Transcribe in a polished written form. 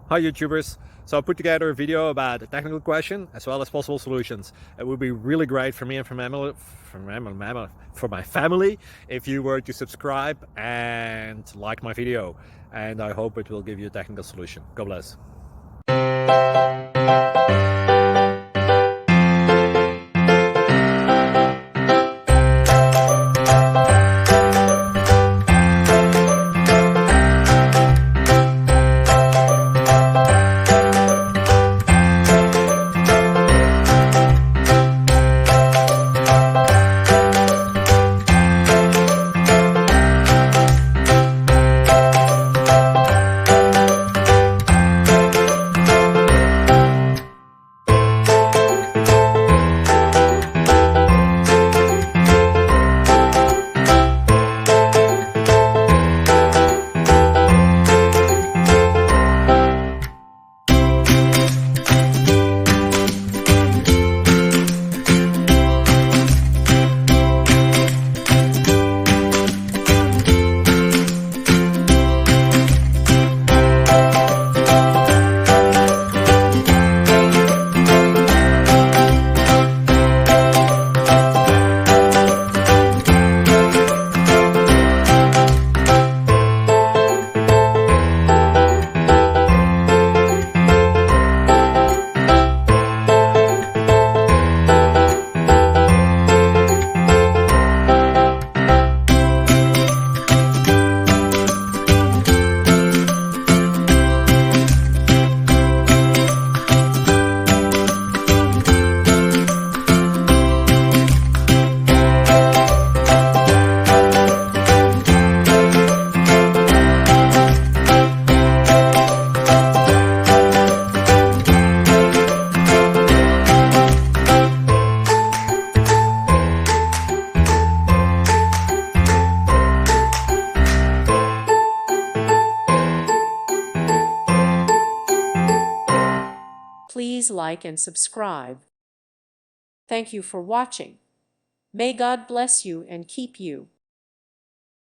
Hi YouTubers! So I put together a video about a technical question as well as possible solutions. It would be really great for me and for my family if you were to subscribe and like my video, and I hope it will give you a technical solution. God bless. Please like and subscribe. Thank you for watching. May God bless you and keep you.